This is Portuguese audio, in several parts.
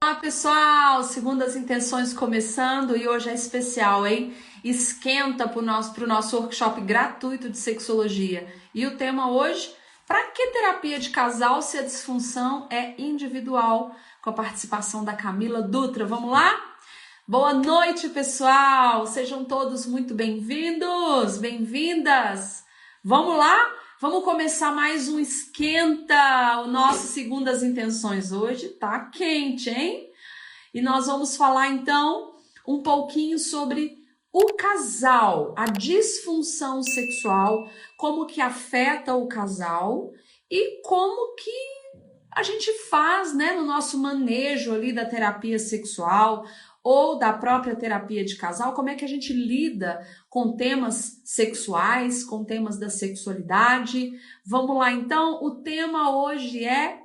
Olá, pessoal! Segundo as intenções começando e hoje é especial, hein? Esquenta pro nosso workshop gratuito de sexologia. E o tema hoje, para que terapia de casal se a disfunção é individual? Com a participação da Camila Dutra. Vamos lá? Boa noite, pessoal! Sejam todos muito bem-vindos, bem-vindas! Vamos lá? Vamos começar mais um esquenta, o nosso segundo as intenções. Hoje tá quente, hein? E nós vamos falar então um pouquinho sobre o casal, a disfunção sexual, como que afeta o casal e como que a gente faz, né, no nosso manejo ali da terapia sexual ou da própria terapia de casal, como é que a gente lida com temas sexuais, com temas da sexualidade. Vamos lá, então, o tema hoje é: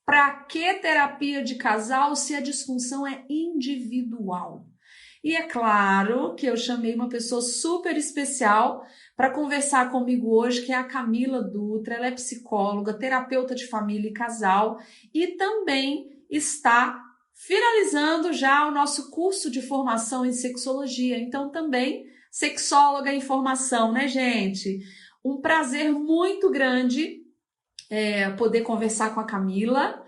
para que terapia de casal se a disfunção é individual? E é claro que eu chamei uma pessoa super especial para conversar comigo hoje, que é a Camila Dutra. Ela é psicóloga, terapeuta de família e casal e também está finalizando já o nosso curso de formação em sexologia. Então, também sexóloga em formação, né, gente? Um prazer muito grande poder conversar com a Camila.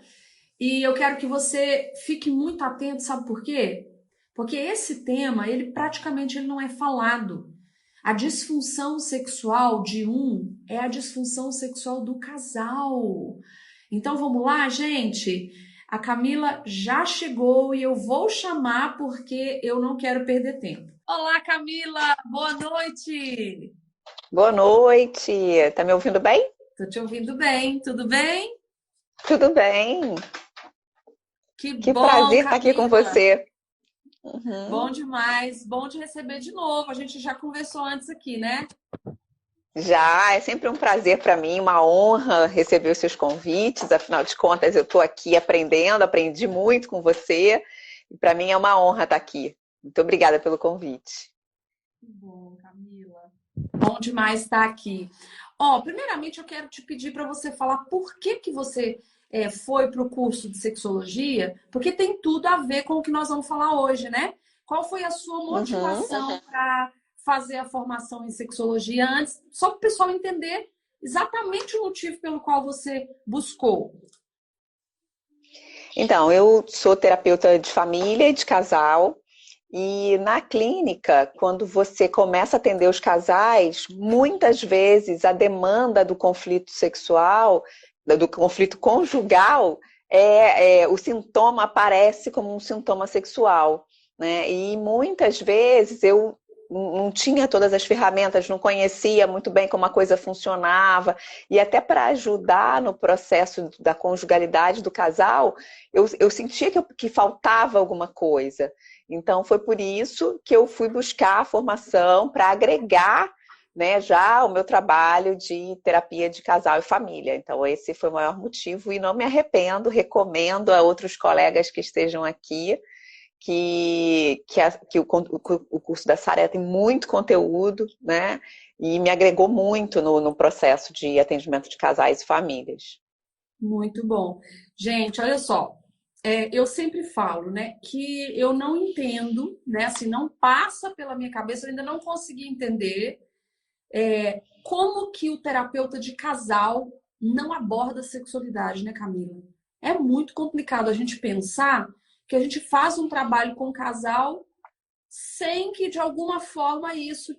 E eu quero que você fique muito atento, sabe por quê? Porque esse tema, ele não é falado. A disfunção sexual de um é a disfunção sexual do casal. Então vamos lá, gente? A Camila já chegou e eu vou chamar porque eu não quero perder tempo. Olá, Camila! Boa noite! Boa noite, tá me ouvindo bem? Tô te ouvindo bem, tudo bem? Tudo bem, Que que bom, prazer estar aqui com Camila! você. Uhum. Bom demais, bom te receber de novo. A gente já conversou antes aqui, né? Já, é sempre um prazer para mim, uma honra receber os seus convites, afinal de contas eu estou aqui aprendendo, aprendi muito com você, e para mim é uma honra estar aqui. Muito obrigada pelo convite. Que bom, Camila. Bom demais estar aqui. Ó, primeiramente eu quero te pedir para você falar por que você foi para o curso de sexologia, porque tem tudo a ver com o que nós vamos falar hoje, né? Qual foi a sua Uhum. motivação para fazer a formação em sexologia antes, só para o pessoal entender exatamente o motivo pelo qual você buscou. Então, eu sou terapeuta de família e de casal, e na clínica, quando você começa a atender os casais, muitas vezes a demanda do conflito sexual, do conflito conjugal, o sintoma aparece como um sintoma sexual, né? E muitas vezes eu não tinha todas as ferramentas, não conhecia muito bem como a coisa funcionava, e até para ajudar no processo da conjugalidade do casal, eu sentia que faltava alguma coisa. Então, foi por isso que eu fui buscar a formação para agregar, né, já o meu trabalho de terapia de casal e família. Então, esse foi o maior motivo e não me arrependo, recomendo a outros colegas que estejam aqui que o curso da Saré tem muito conteúdo, né, e me agregou muito no processo de atendimento de casais e famílias. Muito bom. Gente, olha só, eu sempre falo, né, que eu não entendo, né, assim, não passa pela minha cabeça, eu ainda não consegui entender como que o terapeuta de casal não aborda a sexualidade, né, Camila? É muito complicado a gente pensar que a gente faz um trabalho com o casal sem que, de alguma forma, isso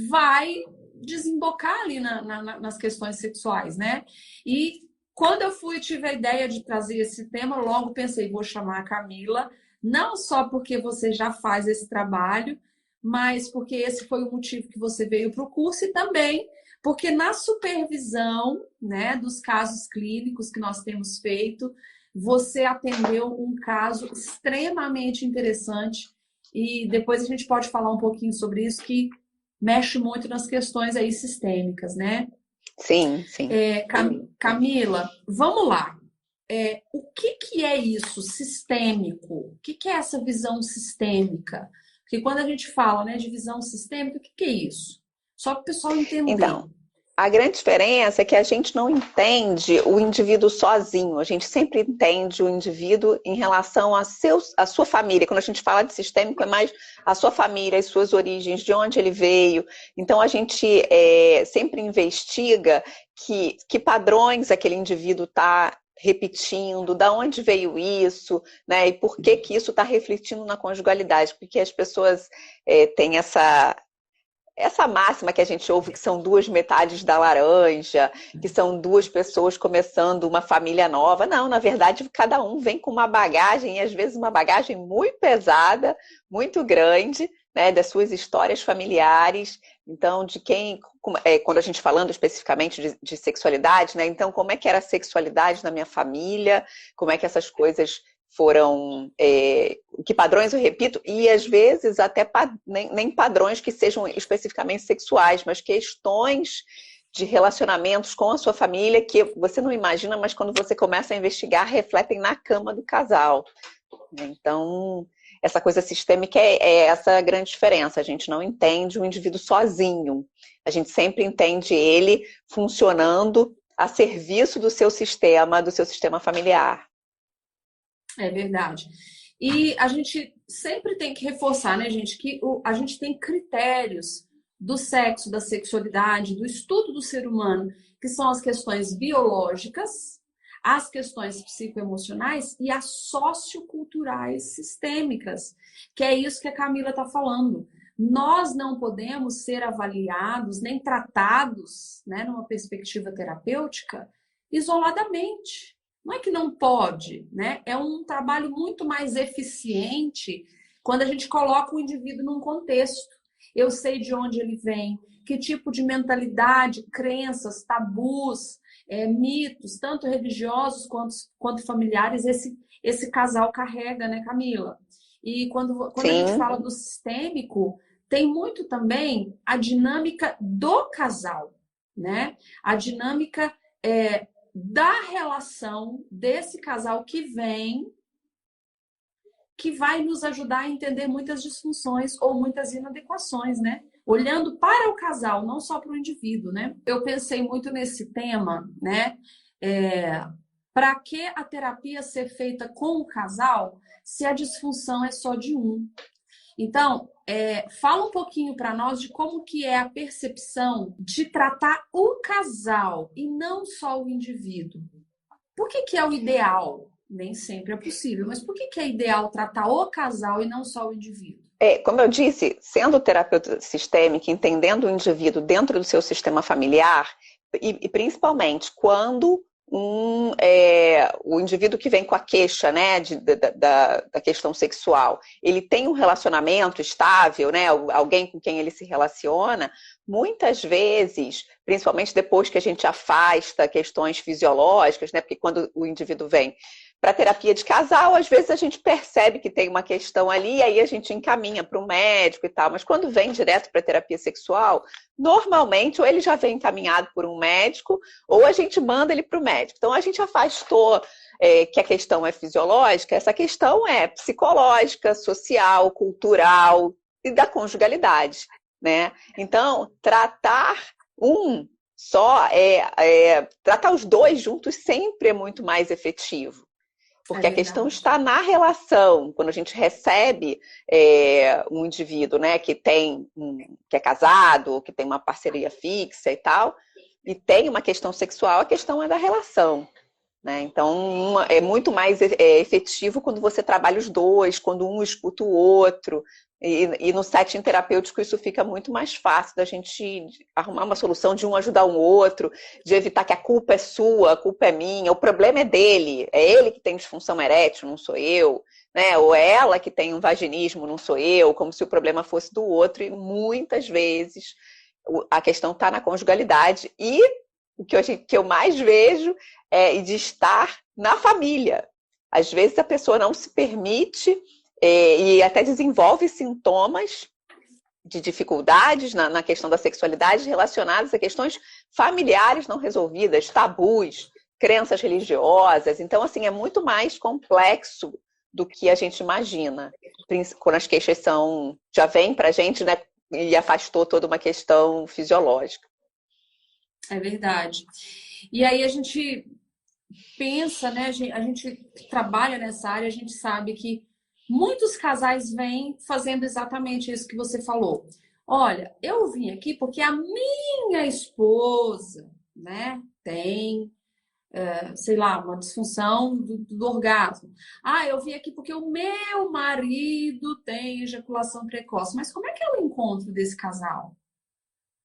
vai desembocar ali nas questões sexuais, né? E quando eu tive a ideia de trazer esse tema, logo pensei, vou chamar a Camila, não só porque você já faz esse trabalho, mas porque esse foi o motivo que você veio para o curso e também porque na supervisão, né, dos casos clínicos que nós temos feito, você atendeu um caso extremamente interessante e depois a gente pode falar um pouquinho sobre isso, que mexe muito nas questões aí sistêmicas, né? Sim, sim. Camila, vamos lá. O que é isso sistêmico? O que é essa visão sistêmica? Porque quando a gente fala, né, de visão sistêmica, o que é isso? Só para o pessoal entender. Então, A grande diferença é que a gente não entende o indivíduo sozinho, a gente sempre entende o indivíduo em relação a sua família. Quando a gente fala de sistêmico, é mais a sua família, as suas origens, de onde ele veio. Então, a gente sempre investiga que padrões aquele indivíduo está repetindo, da onde veio isso, né? E por que que isso está refletindo na conjugalidade, porque as pessoas têm essa máxima que a gente ouve, que são duas metades da laranja, que são duas pessoas começando uma família nova. Não, na verdade, cada um vem com uma bagagem, e às vezes uma bagagem muito pesada, muito grande, né, das suas histórias familiares. Então, quando a gente falando especificamente de sexualidade, né, então como é que era a sexualidade na minha família, como é que essas coisas foram, que padrões eu repito, e às vezes até nem padrões que sejam especificamente sexuais, mas questões de relacionamentos com a sua família que você não imagina, mas quando você começa a investigar, refletem na cama do casal. Então, essa coisa sistêmica é essa grande diferença. A gente não entende o indivíduo sozinho. A gente sempre entende ele funcionando a serviço do seu sistema familiar. É verdade. E a gente sempre tem que reforçar, né, gente, que a gente tem critérios do sexo, da sexualidade, do estudo do ser humano, que são as questões biológicas, as questões psicoemocionais e as socioculturais sistêmicas, que é isso que a Camila está falando. Nós não podemos ser avaliados nem tratados, né, numa perspectiva terapêutica isoladamente. Não é que não pode, né? É um trabalho muito mais eficiente quando a gente coloca o indivíduo num contexto. Eu sei de onde ele vem, que tipo de mentalidade, crenças, tabus, mitos, tanto religiosos quanto familiares, esse casal carrega, né, Camila? E quando a gente fala do sistêmico, tem muito também a dinâmica do casal, né? A dinâmica da relação desse casal que vai nos ajudar a entender muitas disfunções ou muitas inadequações, né? Olhando para o casal, não só para o indivíduo, né? Eu pensei muito nesse tema, né? Para que a terapia ser feita com o casal se a disfunção é só de um? Então, fala um pouquinho para nós de como que é a percepção de tratar o casal e não só o indivíduo. Por que é o ideal? Nem sempre é possível, mas por que é ideal tratar o casal e não só o indivíduo? Como eu disse, sendo terapeuta sistêmica, entendendo o indivíduo dentro do seu sistema familiar, e principalmente quando o indivíduo que vem com a queixa, né, da questão sexual, ele tem um relacionamento estável, né, alguém com quem ele se relaciona, muitas vezes, principalmente depois que a gente afasta questões fisiológicas, né, porque quando o indivíduo vem para terapia de casal, às vezes a gente percebe que tem uma questão ali, e aí a gente encaminha para o médico e tal, mas quando vem direto para terapia sexual, normalmente ou ele já vem encaminhado por um médico, ou a gente manda ele para o médico. Então a gente afastou que a questão é fisiológica, essa questão é psicológica, social, cultural e da conjugalidade, né? Então, tratar tratar os dois juntos sempre é muito mais efetivo. Porque a questão está na relação. Quando a gente recebe um indivíduo, né, que é casado, que tem uma parceria fixa e tal, e tem uma questão sexual, a questão é da relação. Né? Então, é muito mais efetivo quando você trabalha os dois, quando um escuta o outro. E no setting terapêutico isso fica muito mais fácil da gente arrumar uma solução de um ajudar o outro, de evitar que a culpa é sua, a culpa é minha, o problema é dele, é ele que tem disfunção erétil, não sou eu, né? Ou é ela que tem um vaginismo, não sou eu, como se o problema fosse do outro, e muitas vezes a questão está na conjugalidade e o que eu mais vejo é de estar na família. Às vezes a pessoa não se permite e até desenvolve sintomas de dificuldades na questão da sexualidade relacionadas a questões familiares não resolvidas, tabus, crenças religiosas. Então, assim, é muito mais complexo do que a gente imagina. Quando as queixas já vêm para a gente, né, e afastou toda uma questão fisiológica. É verdade. E aí a gente pensa, né? A gente trabalha nessa área, a gente sabe que muitos casais vêm fazendo exatamente isso que você falou. Olha, eu vim aqui porque a minha esposa, né, tem, sei lá, uma disfunção do orgasmo. Ah, eu vim aqui porque o meu marido tem ejaculação precoce. Mas como é que é o encontro desse casal?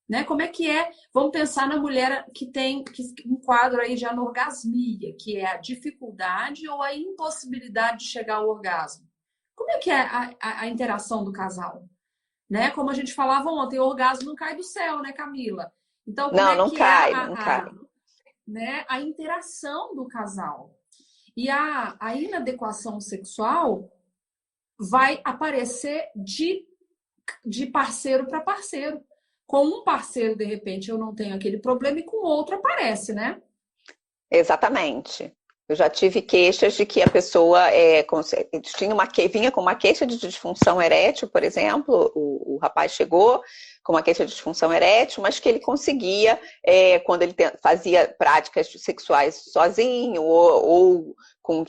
Né? Como é que é? Vamos pensar na mulher que tem um quadro aí de anorgasmia, que é a dificuldade ou a impossibilidade de chegar ao orgasmo. Como é que é a interação do casal? Né? Como a gente falava ontem, o orgasmo não cai do céu, né, Camila? Então, como Não, é não que é cai, não cai. né, a interação do casal? E a inadequação sexual vai aparecer de parceiro para parceiro. Com um parceiro, de repente, eu não tenho aquele problema e com outro aparece, né? Exatamente. Eu já tive queixas de que a pessoa vinha com uma queixa de disfunção erétil, por exemplo, o rapaz chegou com uma queixa de disfunção erétil, mas que ele conseguia, quando ele fazia práticas sexuais sozinho ou com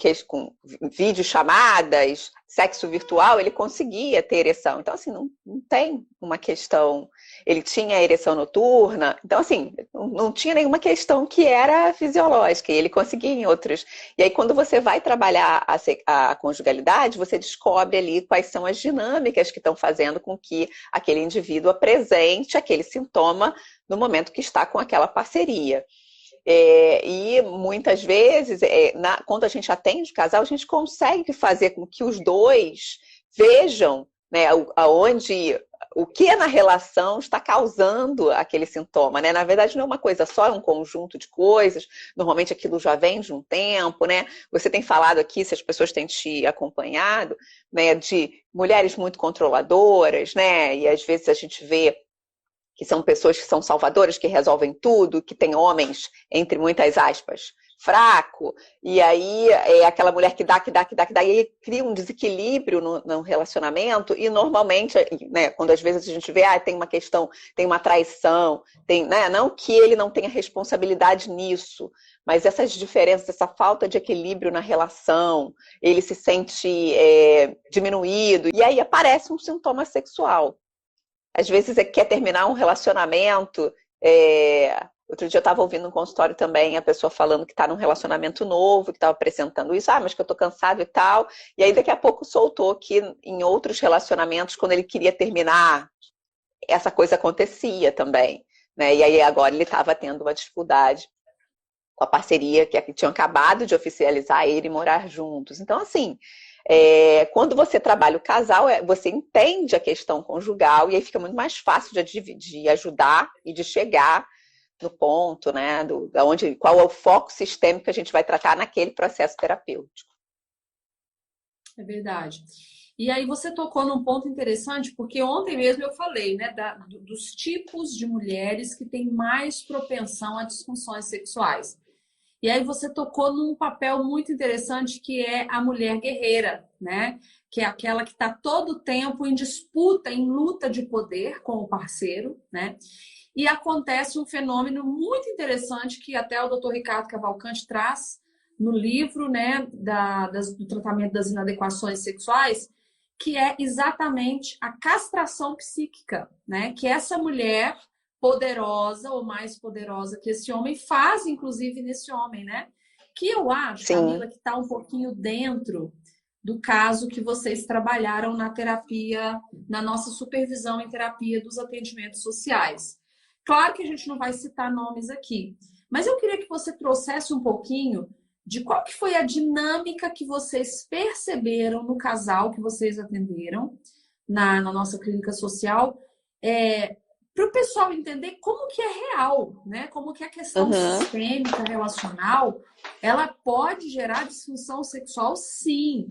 videochamadas, sexo virtual, ele conseguia ter ereção. Então, assim, não tem uma questão. Ele tinha ereção noturna, então, assim, não tinha nenhuma questão que era fisiológica, e ele conseguia em outros. E aí, quando você vai trabalhar a conjugalidade, você descobre ali quais são as dinâmicas que estão fazendo com que aquele indivíduo apresente aquele sintoma no momento que está com aquela parceria. E muitas vezes, quando a gente atende o casal, a gente consegue fazer com que os dois vejam, né, o que na relação está causando aquele sintoma, né? Na verdade, não é uma coisa só, é um conjunto de coisas. Normalmente aquilo já vem de um tempo, né? Você tem falado aqui, se as pessoas têm te acompanhado, né, de mulheres muito controladoras, né? E às vezes a gente vê que são pessoas que são salvadoras, que resolvem tudo, que tem homens, entre muitas aspas, fraco, e aí é aquela mulher que dá, e aí cria um desequilíbrio no relacionamento, e normalmente, né, quando às vezes a gente vê, tem uma questão, tem uma traição, né, não que ele não tenha responsabilidade nisso, mas essas diferenças, essa falta de equilíbrio na relação, ele se sente diminuído, e aí aparece um sintoma sexual. Às vezes quer terminar um relacionamento. Outro dia eu estava ouvindo um consultório também, a pessoa falando que está num relacionamento novo, que estava apresentando isso, mas que eu estou cansado e tal. E aí daqui a pouco soltou que em outros relacionamentos, quando ele queria terminar, essa coisa acontecia também. Né? E aí agora ele estava tendo uma dificuldade com a parceria que tinham acabado de oficializar ele e morar juntos. Então, assim, quando você trabalha o casal, você entende a questão conjugal e aí fica muito mais fácil de ajudar e de chegar no ponto, né, qual é o foco sistêmico que a gente vai tratar naquele processo terapêutico. É verdade. E aí você tocou num ponto interessante, porque ontem mesmo eu falei, né, dos tipos de mulheres que têm mais propensão a disfunções sexuais. E aí você tocou num papel muito interessante que é a mulher guerreira, né? Que é aquela que está todo o tempo em disputa, em luta de poder com o parceiro, né? E acontece um fenômeno muito interessante que até o Dr. Ricardo Cavalcante traz no livro, né, do tratamento das inadequações sexuais, que é exatamente a castração psíquica, né? Que essa mulher poderosa ou mais poderosa que esse homem faz, inclusive, nesse homem, né? Que eu acho, Sim. Camila, que está um pouquinho dentro do caso que vocês trabalharam na terapia, na nossa supervisão em terapia dos atendimentos sociais. Claro que a gente não vai citar nomes aqui, mas eu queria que você trouxesse um pouquinho de qual que foi a dinâmica que vocês perceberam no casal que vocês atenderam na nossa clínica social, para o pessoal entender como que é real, né? Como que a questão sistêmica, relacional, ela pode gerar disfunção sexual, sim.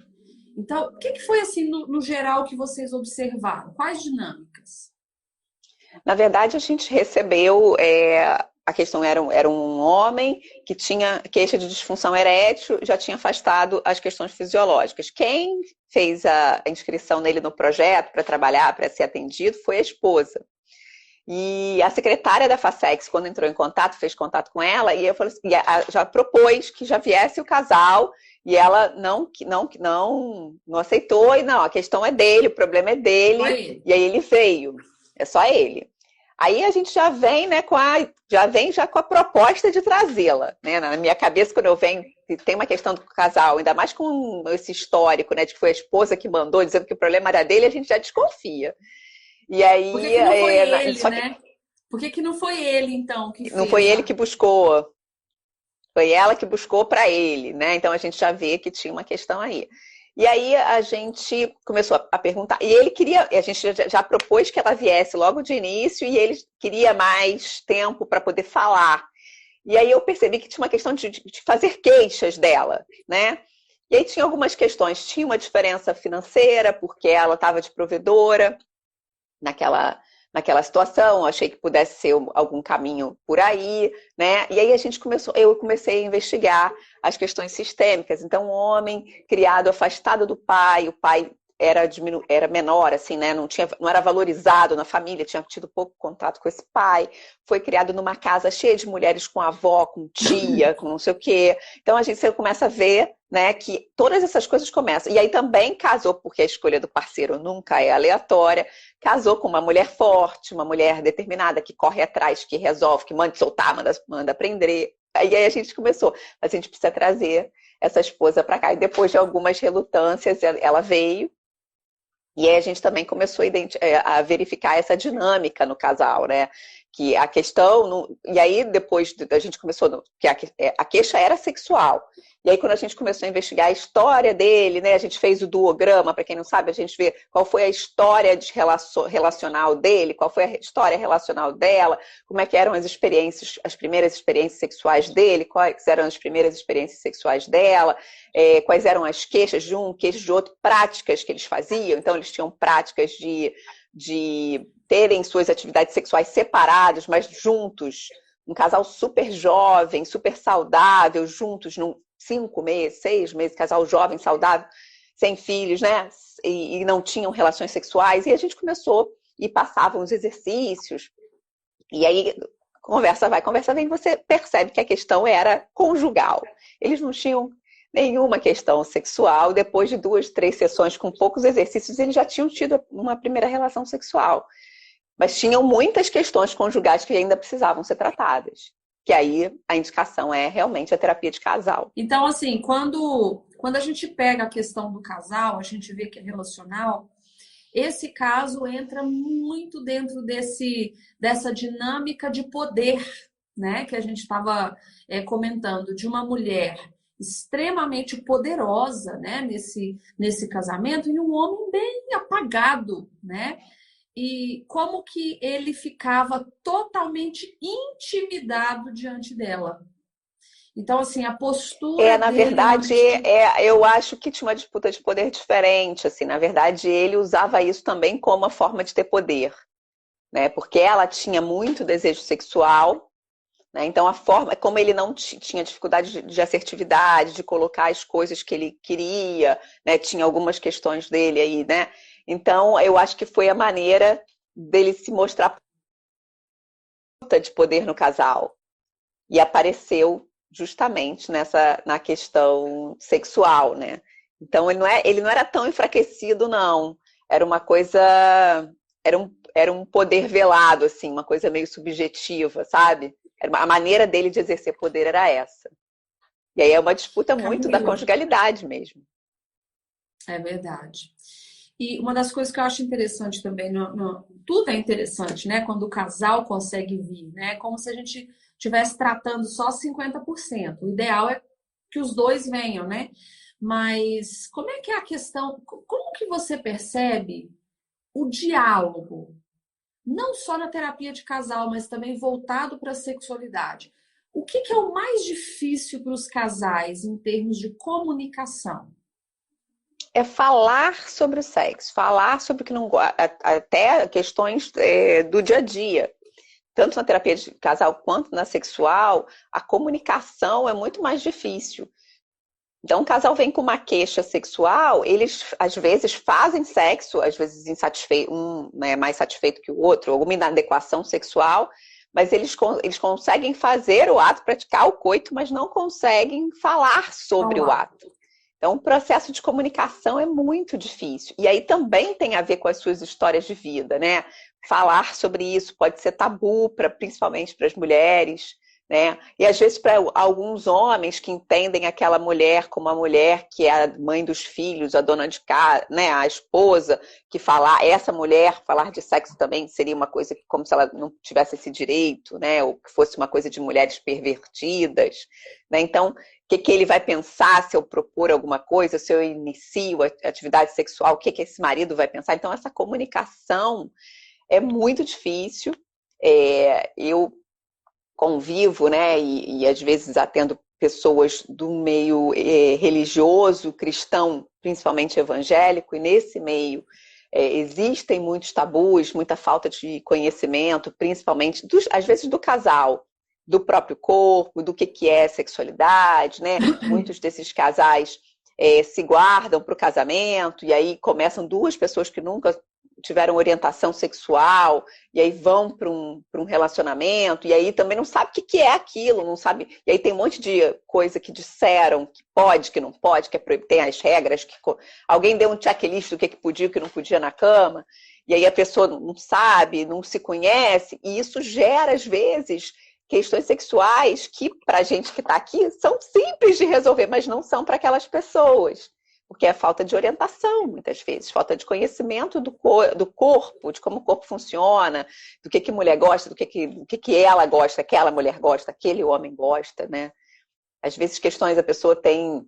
Então, o que foi, assim, no geral, que vocês observaram? Quais dinâmicas? Na verdade, a gente recebeu... A questão era um homem que tinha queixa de disfunção erétil, já tinha afastado as questões fisiológicas. Quem fez a inscrição nele no projeto para trabalhar, para ser atendido, foi a esposa. E a secretária da Facex, quando entrou em contato, fez contato com ela, e eu falei assim, já propôs que já viesse o casal, e ela não aceitou, e não, a questão é dele, o problema é dele, e aí ele veio, é só ele. Aí a gente já vem, né, já com a proposta de trazê-la, né? Na minha cabeça, quando eu venho, tem uma questão do casal, ainda mais com esse histórico, né, de que foi a esposa que mandou, dizendo que o problema era dele, a gente já desconfia. E aí, por que que não foi ele, né? Por que não foi ele, então, que fez? Não foi ele que buscou. Foi ela que buscou para ele, né? Então a gente já vê que tinha uma questão aí. E aí a gente começou a perguntar, e ele queria, a gente já propôs que ela viesse logo de início, e ele queria mais tempo para poder falar. E aí eu percebi que tinha uma questão de fazer queixas dela, né? E aí tinha algumas questões, tinha uma diferença financeira, porque ela estava de provedora naquela situação, achei que pudesse ser algum caminho por aí, né? E aí eu comecei a investigar as questões sistêmicas. Então, um homem criado afastado do pai, o pai era menor, assim, né? Não era valorizado na família, tinha tido pouco contato com esse pai, foi criado numa casa cheia de mulheres com avó, com tia, com não sei o quê. Então você começa a ver, né, que todas essas coisas começam. E aí também casou, porque a escolha do parceiro nunca é aleatória, casou com uma mulher forte, uma mulher determinada, que corre atrás, que resolve, que manda soltar, manda prender. Aí a gente começou, a gente precisa trazer essa esposa para cá. E depois de algumas relutâncias, ela veio. E aí a gente também começou a verificar essa dinâmica no casal, né? Que a questão... E aí depois a gente começou... Que a queixa era sexual. E aí quando a gente começou a investigar a história dele, né? A gente fez o duograma, para quem não sabe, a gente vê qual foi a história relacional dele, qual foi a história relacional dela, como é que eram as primeiras experiências sexuais dele, quais eram as primeiras experiências sexuais dela, quais eram as queixas de um, queixas de outro, práticas que eles faziam. Então eles tinham práticas de terem suas atividades sexuais separadas, mas juntos. Um casal super jovem, super saudável, juntos, 5 meses, 6 meses, casal jovem, saudável, sem filhos, né? E não tinham relações sexuais. E a gente começou e passavam os exercícios. E aí, conversa vai, conversa vem, você percebe que a questão era conjugal. Eles não tinham nenhuma questão sexual. Depois de 2, 3 sessões com poucos exercícios, eles já tinham tido uma primeira relação sexual. Mas tinham muitas questões conjugais que ainda precisavam ser tratadas. Que aí a indicação é realmente a terapia de casal. Então, assim, quando a gente pega a questão do casal, a gente vê que é relacional, esse caso entra muito dentro dessa dinâmica de poder, né? Que a gente estava comentando, de uma mulher extremamente poderosa, né? Nesse casamento, e um homem bem apagado, né? E como que ele ficava totalmente intimidado diante dela. Então, assim, a postura na dele... verdade, eu acho que tinha uma disputa de poder diferente, assim. Na verdade, ele usava isso também como uma forma de ter poder, né? Porque ela tinha muito desejo sexual, né? Então, a forma, como ele não tinha dificuldade de assertividade, de colocar as coisas que ele queria, né? Tinha algumas questões dele aí, né? Então, eu acho que foi a maneira dele se mostrar de poder no casal. E apareceu justamente na questão sexual, né? Então, ele não era tão enfraquecido, não. Era uma coisa... Era um poder velado, assim, uma coisa meio subjetiva, sabe? A maneira dele de exercer poder era essa. E aí é uma disputa muito da conjugalidade mesmo. É verdade. E uma das coisas que eu acho interessante também, tudo é interessante, né? Quando o casal consegue vir, né? Como se a gente estivesse tratando só 50%. O ideal é que os dois venham, né? Mas como é que é a questão? Como que você percebe o diálogo? Não só na terapia de casal, mas também voltado para a sexualidade. O que é o mais difícil para os casais em termos de comunicação? É falar sobre o sexo, falar sobre o que não gosta, até questões do dia a dia. Tanto na terapia de casal quanto na sexual, a comunicação é muito mais difícil. Então, o casal vem com uma queixa sexual, eles às vezes fazem sexo, às vezes insatisfeito, um é mais satisfeito que o outro, alguma inadequação sexual, mas eles conseguem fazer o ato, praticar o coito, mas não conseguem falar sobre o ato. Então, o processo de comunicação é muito difícil. E aí também tem a ver com as suas histórias de vida, né? Falar sobre isso pode ser tabu, principalmente para as mulheres, né? E às vezes para alguns homens que entendem aquela mulher como a mulher que é a mãe dos filhos, a dona de casa, né? A esposa, que essa mulher falar de sexo também seria uma coisa como se ela não tivesse esse direito, né? Ou que fosse uma coisa de mulheres pervertidas, né? Então, o que ele vai pensar se eu propor alguma coisa, se eu inicio a atividade sexual, o que esse marido vai pensar? Então, essa comunicação é muito difícil. Eu convivo, né, e às vezes atendo pessoas do meio religioso, cristão, principalmente evangélico, e nesse meio existem muitos tabus, muita falta de conhecimento, principalmente, às vezes, do casal, do próprio corpo, do que é sexualidade, né? Muitos desses casais se guardam para o casamento, e aí começam duas pessoas que nunca tiveram orientação sexual, e aí vão para um relacionamento, e aí também não sabe o que é aquilo, não sabe. E aí tem um monte de coisa que disseram que pode, que não pode, que é proibido, tem as regras, que alguém deu um checklist do que podia e o que não podia na cama, e aí a pessoa não sabe, não se conhece, e isso gera, às vezes, questões sexuais que, para a gente que está aqui, são simples de resolver, mas não são para aquelas pessoas. Porque é falta de orientação, muitas vezes, falta de conhecimento do corpo, de como o corpo funciona, do que mulher gosta, do que ela gosta, aquela mulher gosta, aquele homem gosta, né? Às vezes questões a pessoa tem,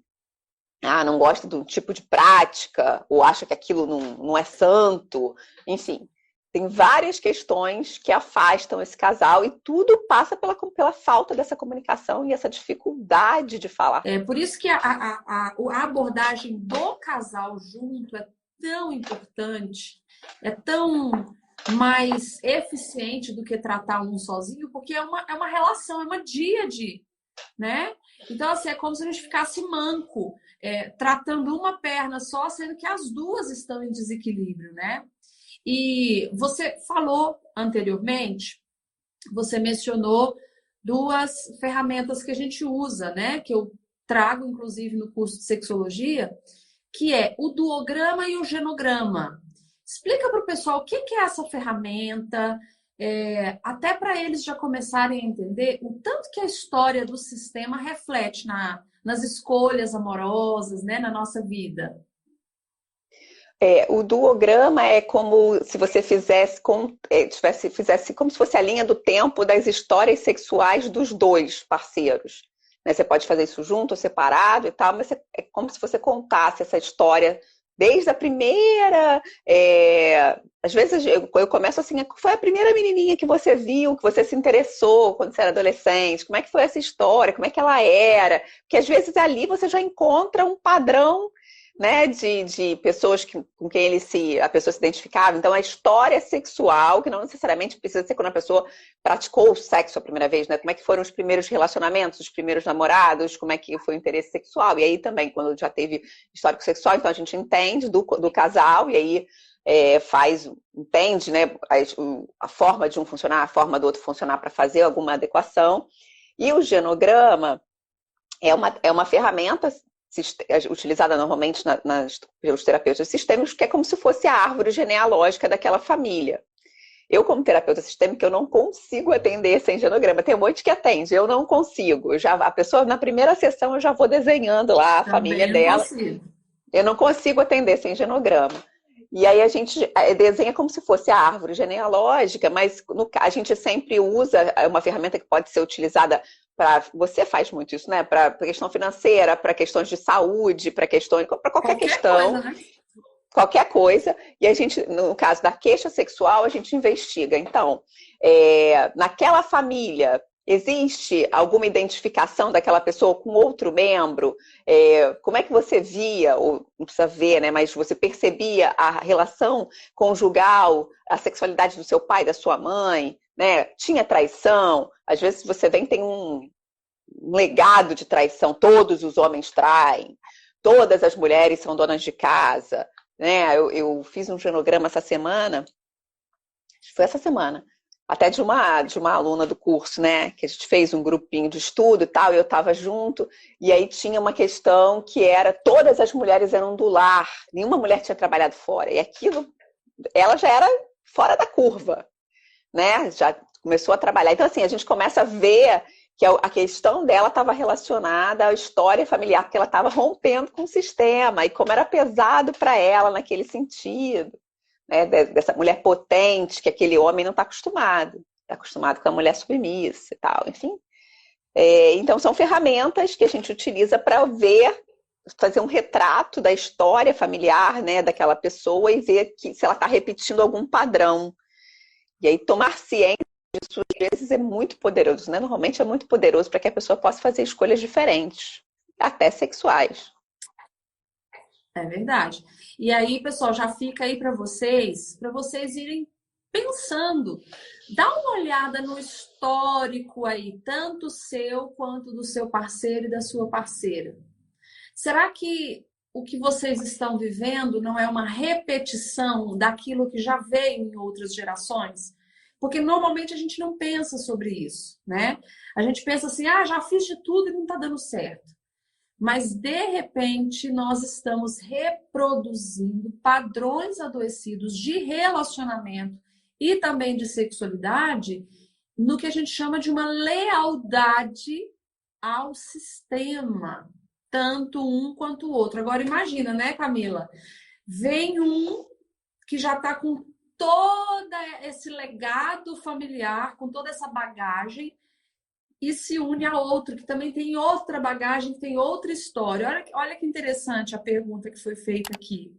não gosta de um tipo de prática, ou acha que aquilo não é santo, enfim. Tem várias questões que afastam esse casal e tudo passa pela falta dessa comunicação e essa dificuldade de falar. É por isso que a abordagem do casal junto é tão importante, é tão mais eficiente do que tratar um sozinho, porque é uma relação, é uma díade, né? Então, assim, é como se a gente ficasse manco, tratando uma perna só, sendo que as duas estão em desequilíbrio, né? E você falou anteriormente, você mencionou duas ferramentas que a gente usa, né? Que eu trago, inclusive, no curso de sexologia, que é o duograma e o genograma. Explica para o pessoal o que é essa ferramenta, até para eles já começarem a entender o tanto que a história do sistema reflete nas escolhas amorosas, né, na nossa vida. O duograma é como se você fizesse como se fosse a linha do tempo das histórias sexuais dos dois parceiros. Né? Você pode fazer isso junto ou separado e tal, mas é como se você contasse essa história desde a primeira. Às vezes eu começo assim: foi a primeira menininha que você viu, que você se interessou quando você era adolescente? Como é que foi essa história? Como é que ela era? Porque às vezes ali você já encontra um padrão, né, de pessoas com quem a pessoa se identificava. Então, a história sexual, que não necessariamente precisa ser quando a pessoa praticou o sexo a primeira vez, né? Como é que foram os primeiros relacionamentos, os primeiros namorados, como é que foi o interesse sexual. E aí também, quando já teve histórico sexual, então a gente entende do casal, e aí entende, né, a forma de um funcionar, a forma do outro funcionar para fazer alguma adequação. E o genograma é uma ferramenta utilizada normalmente pelos terapeutas sistêmicos, que é como se fosse a árvore genealógica daquela família. Eu, como terapeuta sistêmica, eu não consigo atender sem genograma. Tem um monte que atende, eu não consigo. A pessoa, na primeira sessão, eu já vou desenhando lá a família dela. Eu não consigo atender sem genograma. E aí a gente desenha como se fosse a árvore genealógica, mas a gente sempre usa uma ferramenta que pode ser utilizada você faz muito isso, né? Para questão financeira, para questões de saúde, para qualquer questão. Coisa, né? Qualquer coisa. E a gente, no caso da queixa sexual, a gente investiga. Então, naquela família, existe alguma identificação daquela pessoa com outro membro? Como é que você via, ou não precisa ver, né? Mas você percebia a relação conjugal, a sexualidade do seu pai, da sua mãe? Né? Tinha traição? Às vezes você vem, tem um legado de traição. Todos os homens traem, todas as mulheres são donas de casa, né? Eu fiz um genograma essa semana, foi essa semana, até de uma aluna do curso, né? Que a gente fez um grupinho de estudo e tal, e eu estava junto, e aí tinha uma questão que era, todas as mulheres eram do lar, nenhuma mulher tinha trabalhado fora, e aquilo, ela já era fora da curva, né? Já começou a trabalhar. Então, assim, a gente começa a ver que a questão dela estava relacionada à história familiar, porque ela estava rompendo com o sistema, e como era pesado para ela naquele sentido, né? Dessa mulher potente, que aquele homem não está acostumado com a mulher submissa e tal, enfim. Então, são ferramentas que a gente utiliza para ver, fazer um retrato da história familiar, né, daquela pessoa e ver se ela está repetindo algum padrão. E aí, tomar ciência disso, às vezes, é muito poderoso, né? Normalmente é muito poderoso para que a pessoa possa fazer escolhas diferentes, até sexuais. É verdade. E aí, pessoal, já fica aí para vocês irem pensando. Dá uma olhada no histórico aí, tanto seu quanto do seu parceiro e da sua parceira. Será que o que vocês estão vivendo não é uma repetição daquilo que já veio em outras gerações? Porque normalmente a gente não pensa sobre isso, né? A gente pensa assim, já fiz de tudo e não tá dando certo. Mas, de repente, nós estamos reproduzindo padrões adoecidos de relacionamento e também de sexualidade no que a gente chama de uma lealdade ao sistema, tanto um quanto o outro. Agora, imagina, né, Camila? Vem um que já está com todo esse legado familiar, com toda essa bagagem, e se une a outro, que também tem outra bagagem, que tem outra história. Olha que interessante a pergunta que foi feita aqui.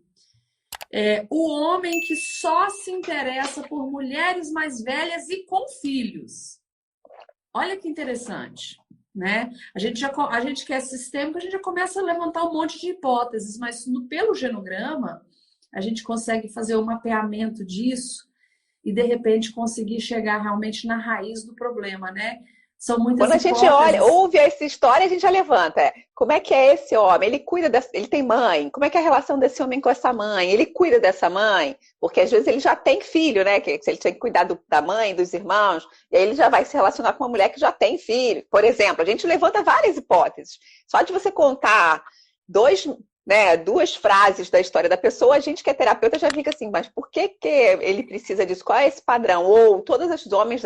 O homem que só se interessa por mulheres mais velhas e com filhos. Olha que interessante, né? A gente quer sistêmico, a gente já começa a levantar um monte de hipóteses, mas pelo genograma, a gente consegue fazer o mapeamento disso e, de repente, conseguir chegar realmente na raiz do problema, né? São muitas Quando a gente ouve essa história, a gente já levanta. Como é que é esse homem? Ele tem mãe? Como é que é a relação desse homem com essa mãe? Ele cuida dessa mãe? Porque às vezes ele já tem filho, né? Que ele tem que cuidar da mãe, dos irmãos, e aí ele já vai se relacionar com uma mulher que já tem filho. Por exemplo, a gente levanta várias hipóteses. Só de você contar duas frases da história da pessoa, a gente que é terapeuta já fica assim, mas por que ele precisa disso? Qual é esse padrão? Ou todos os homens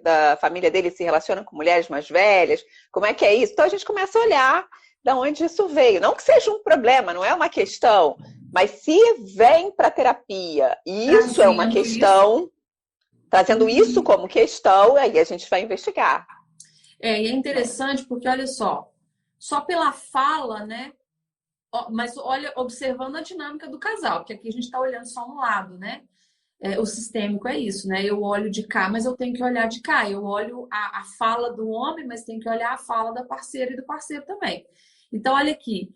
da família dele se relacionam com mulheres mais velhas? Como é que é isso? Então a gente começa a olhar de onde isso veio. Não que seja um problema, não é uma questão, mas se vem para terapia e isso é uma questão, trazendo isso como questão, aí a gente vai investigar. E é interessante porque, olha só pela fala, né? Mas olha, observando a dinâmica do casal, porque aqui a gente está olhando só um lado, né? O sistêmico é isso, né? Eu olho de cá, mas eu tenho que olhar de cá. Eu olho a fala do homem, mas tenho que olhar a fala da parceira e do parceiro também. Então, olha aqui.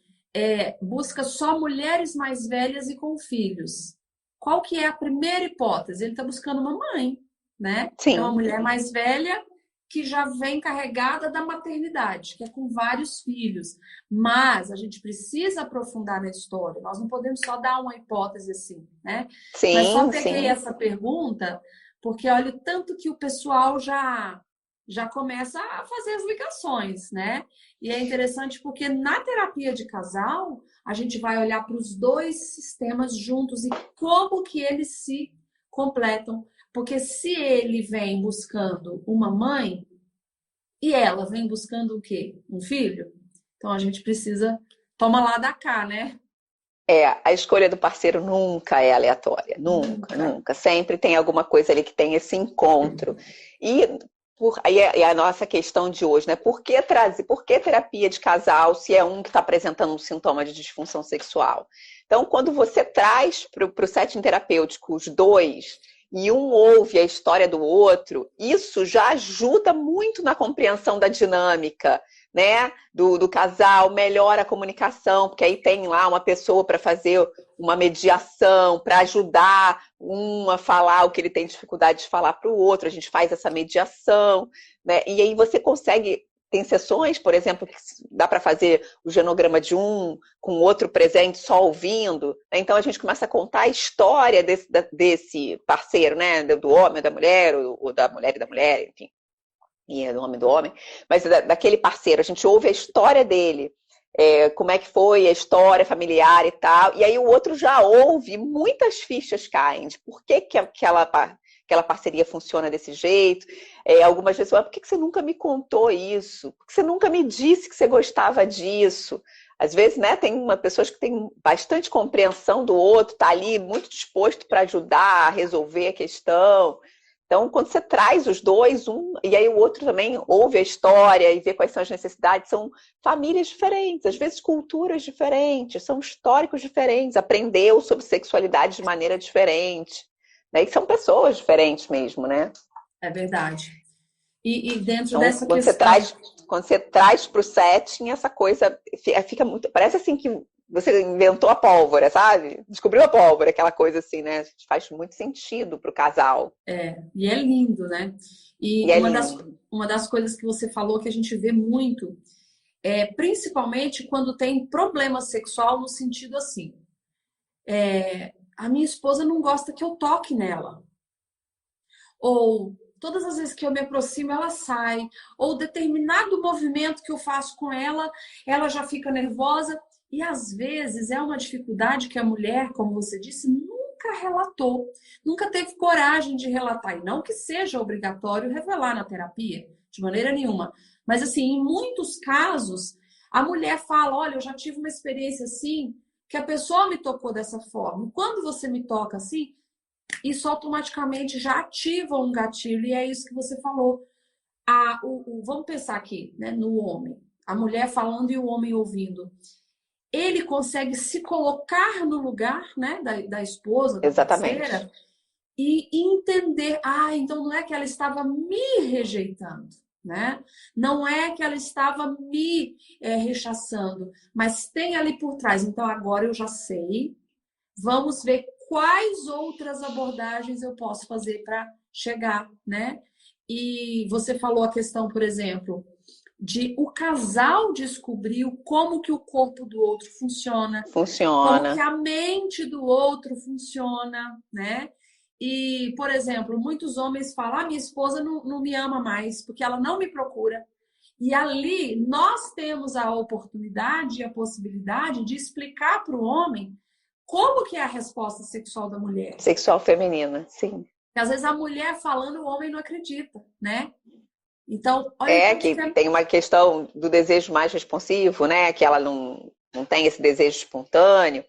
Busca só mulheres mais velhas e com filhos. Qual que é a primeira hipótese? Ele está buscando uma mãe, né? Sim. É uma mulher mais velha que já vem carregada da maternidade, que é com vários filhos. Mas a gente precisa aprofundar na história. Nós não podemos só dar uma hipótese assim, né? Sim, mas só peguei essa pergunta porque olha o tanto que o pessoal já começa a fazer as ligações, né? E é interessante porque na terapia de casal, a gente vai olhar para os dois sistemas juntos e como que eles se completam. Porque se ele vem buscando uma mãe e ela vem buscando o quê? Um filho? Então a gente precisa tomar lá da cá, né? A escolha do parceiro nunca é aleatória. Nunca. Sempre tem alguma coisa ali que tem esse encontro. Aí é a nossa questão de hoje, né? Por que terapia de casal se é um que está apresentando um sintoma de disfunção sexual? Então, quando você traz para o setting terapêutico os dois e um ouve a história do outro, isso já ajuda muito na compreensão da dinâmica, né? Do casal, melhora a comunicação, porque aí tem lá uma pessoa para fazer uma mediação, para ajudar um a falar o que ele tem dificuldade de falar para o outro, a gente faz essa mediação, né? E aí você consegue tem sessões, por exemplo, que dá para fazer o genograma de um com outro presente só ouvindo. Né? Então a gente começa a contar a história desse parceiro, né? Do homem, da mulher, ou da mulher e da mulher, enfim, e do homem e do homem. Mas daquele parceiro, a gente ouve a história dele. Como é que foi a história familiar e tal. E aí o outro já ouve, muitas fichas caem de por que aquela parceria funciona desse jeito. Algumas vezes, por que você nunca me contou isso? Por que você nunca me disse que você gostava disso? Às vezes, né, tem pessoas que têm bastante compreensão do outro, está ali muito disposto para ajudar a resolver a questão. Então, quando você traz os dois, e aí o outro também ouve a história e vê quais são as necessidades, são famílias diferentes, às vezes culturas diferentes, são históricos diferentes, aprendeu sobre sexualidade de maneira diferente. Né? E são pessoas diferentes mesmo, né? É verdade. E dentro então, dessa quando questão... Quando você traz para o setting, essa coisa fica muito... Parece assim que você inventou a pólvora, sabe? Descobriu a pólvora, aquela coisa assim, né? Faz muito sentido para o casal. E é lindo, né? E uma das coisas que você falou que a gente vê muito principalmente quando tem problema sexual no sentido assim. A minha esposa não gosta que eu toque nela. Ou todas as vezes que eu me aproximo, ela sai. Ou determinado movimento que eu faço com ela, ela já fica nervosa. E às vezes é uma dificuldade que a mulher, como você disse, nunca relatou, nunca teve coragem de relatar. E não que seja obrigatório revelar na terapia, de maneira nenhuma. Mas assim, em muitos casos, a mulher fala, olha, eu já tive uma experiência assim, que a pessoa me tocou dessa forma. Quando você me toca assim, isso automaticamente já ativa um gatilho. E é isso que você falou. Vamos pensar aqui, né, no homem. A mulher falando e o homem ouvindo. Ele consegue se colocar no lugar, né, da esposa, da parceira, e entender, então não é que ela estava me rejeitando, né? Não é que ela estava me rechaçando, mas tem ali por trás. Então agora eu já sei, vamos ver quais outras abordagens eu posso fazer para chegar, né? E você falou a questão, por exemplo, de o casal descobriu como que o corpo do outro funciona, como que a mente do outro funciona, né? E, por exemplo, muitos homens falam, minha esposa não me ama mais, porque ela não me procura. E ali nós temos a oportunidade e a possibilidade de explicar para o homem como que é a resposta sexual da mulher. Sexual feminina, sim. Porque às vezes a mulher falando, o homem não acredita, né? Então, olha que tem uma questão do desejo mais responsivo, né? Que ela não tem esse desejo espontâneo.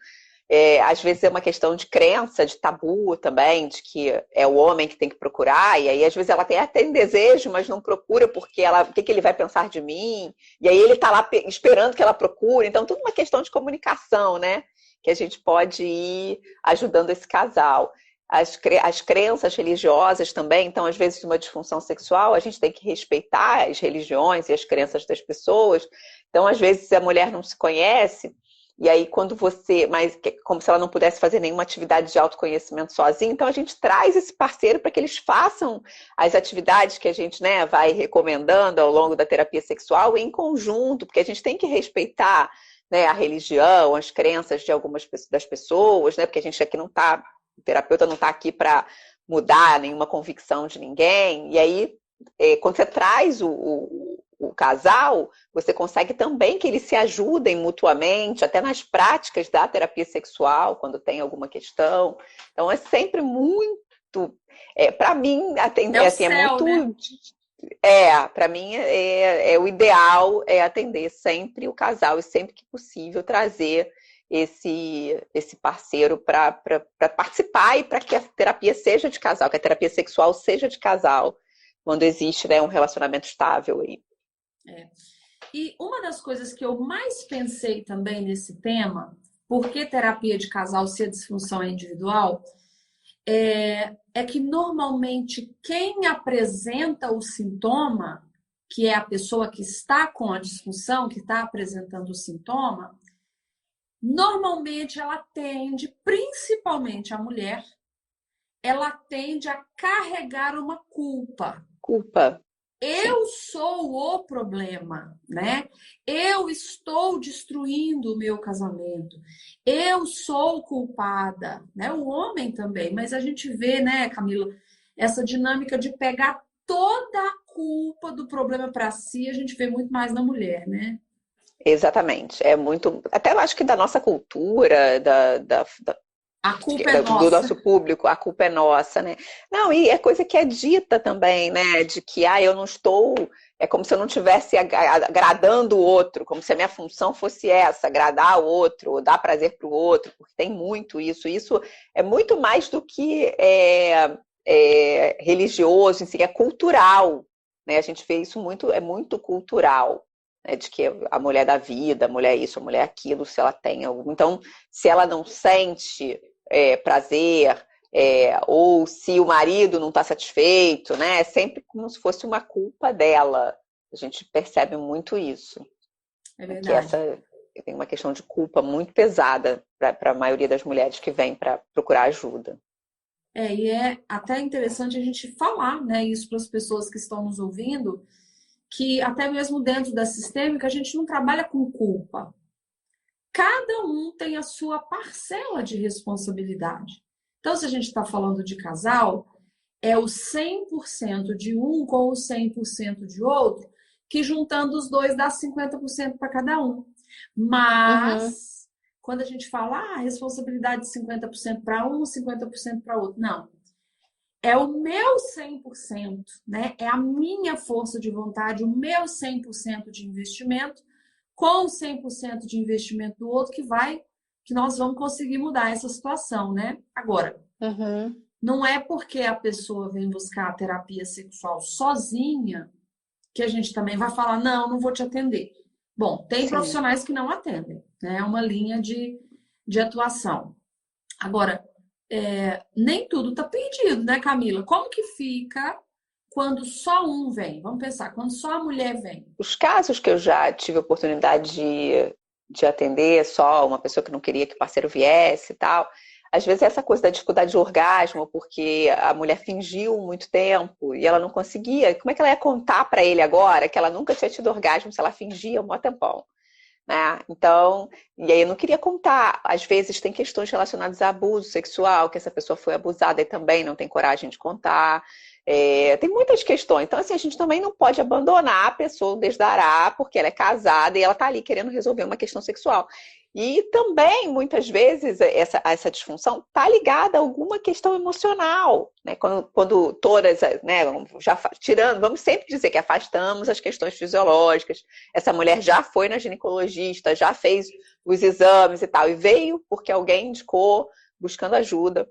Às vezes é uma questão de crença, de tabu também, de que é o homem que tem que procurar, e aí às vezes ela tem desejo, mas não procura porque o que ele vai pensar de mim? E aí ele está lá esperando que ela procure. Então, tudo uma questão de comunicação, né? Que a gente pode ir ajudando esse casal. As crenças religiosas também, então, às vezes, uma disfunção sexual, a gente tem que respeitar as religiões e as crenças das pessoas. Então, às vezes, a mulher não se conhece, e aí mas como se ela não pudesse fazer nenhuma atividade de autoconhecimento sozinha, então a gente traz esse parceiro para que eles façam as atividades que a gente, né, vai recomendando ao longo da terapia sexual em conjunto, porque a gente tem que respeitar, né, a religião, as crenças de algumas das pessoas, né, porque a gente aqui não está... O terapeuta não está aqui para mudar nenhuma convicção de ninguém. E aí, quando você traz o casal, você consegue também que eles se ajudem mutuamente, até nas práticas da terapia sexual, quando tem alguma questão. Então, é sempre muito... para mim, atender assim, céu, é muito... Né? Para mim, o ideal é atender sempre o casal e sempre que possível trazer esse parceiro para participar e para que a terapia seja de casal, que a terapia sexual seja de casal, quando existe, né, um relacionamento estável aí. E uma das coisas que eu mais pensei também nesse tema, por que terapia de casal se a disfunção é individual, é que normalmente quem apresenta o sintoma, que é a pessoa que está com a disfunção, que está apresentando o sintoma, normalmente ela tende, principalmente a mulher, ela tende a carregar uma culpa. Culpa. Sim. Eu sou o problema, né? Eu estou destruindo o meu casamento. Eu sou culpada, né? O homem também, mas a gente vê, né, Camila, essa dinâmica de pegar toda a culpa do problema para si, a gente vê muito mais na mulher, né? Exatamente. É muito. Até eu acho que da nossa cultura, A culpa é do nossa. nosso público, a culpa é nossa, né? Não, e é coisa que é dita também, né? De que eu não estou. É como se eu não estivesse agradando o outro, como se a minha função fosse essa, agradar o outro, ou dar prazer para o outro, porque tem muito isso. Isso é muito mais do que religioso, assim, é cultural, né? A gente vê isso muito, é muito cultural, né? De que a mulher dá vida, a mulher isso, a mulher aquilo, se ela tem algum. Então, se ela não sente prazer, ou se o marido não está satisfeito, né? É sempre como se fosse uma culpa dela. A gente percebe muito isso, É né? Que verdade. tem uma questão de culpa muito pesada para a maioria das mulheres que vêm para procurar ajuda. E é até interessante a gente falar, né, isso para as pessoas que estão nos ouvindo, que até mesmo dentro da sistêmica a gente não trabalha com culpa. Cada um tem a sua parcela de responsabilidade. Então, se a gente está falando de casal, é o 100% de um com o 100% de outro, que juntando os dois dá 50% para cada um. Uhum. Mas, quando a gente fala, responsabilidade de 50% para um, 50% para outro. Não. É o meu 100%, né? É a minha força de vontade, o meu 100% de investimento com o 100% de investimento do outro que nós vamos conseguir mudar essa situação, né? Agora, Uhum. não é porque a pessoa vem buscar a terapia sexual sozinha que a gente também vai falar, não, não vou te atender. Bom, tem Sim. profissionais que não atendem, né? É uma linha de atuação. Agora, nem tudo está perdido, né, Camila? Como que fica quando só um vem? Vamos pensar, quando só a mulher vem. Os casos que eu já tive a oportunidade de atender, só uma pessoa que não queria que o parceiro viesse e tal, às vezes é essa coisa da dificuldade de orgasmo, porque a mulher fingiu muito tempo e ela não conseguia. Como é que ela ia contar para ele agora que ela nunca tinha tido orgasmo se ela fingia um maior tempão? Né? Então, e aí eu não queria contar. Às vezes tem questões relacionadas a abuso sexual, que essa pessoa foi abusada e também não tem coragem de contar. Tem muitas questões. Então, assim, a gente também não pode abandonar a pessoa, desdará, porque ela é casada e ela está ali querendo resolver uma questão sexual. E também, muitas vezes, essa disfunção está ligada a alguma questão emocional, né? Quando todas, né, já tirando, vamos sempre dizer que afastamos as questões fisiológicas. Essa mulher já foi na ginecologista, já fez os exames e tal, e veio porque alguém indicou, buscando ajuda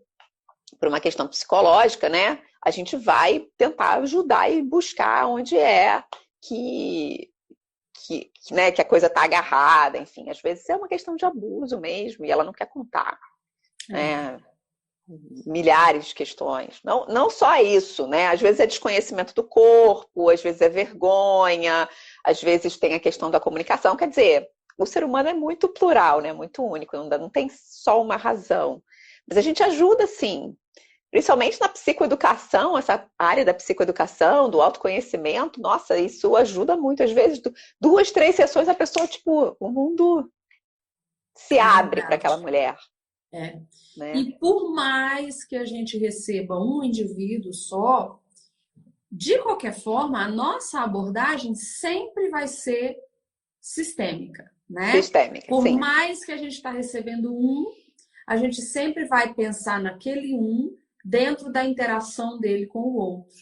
por uma questão psicológica, né? A gente vai tentar ajudar e buscar onde é que né, que a coisa está agarrada, enfim, às vezes é uma questão de abuso mesmo e ela não quer contar, É, né? Milhares de questões. Não, não só isso, né? Às vezes é desconhecimento do corpo, às vezes é vergonha, às vezes tem a questão da comunicação. Quer dizer, o ser humano é muito plural, né? Muito único, não tem só uma razão. Mas a gente ajuda, sim. Principalmente na psicoeducação, essa área da psicoeducação, do autoconhecimento, nossa, isso ajuda muito. Às vezes, duas, três sessões, a pessoa, tipo, o mundo se é abre para verdade. aquela mulher, É. né? E por mais que a gente receba um indivíduo só, de qualquer forma, a nossa abordagem sempre vai ser sistêmica, né? Sistêmica, Por sim. mais que a gente está recebendo um, a gente sempre vai pensar naquele um dentro da interação dele com o outro,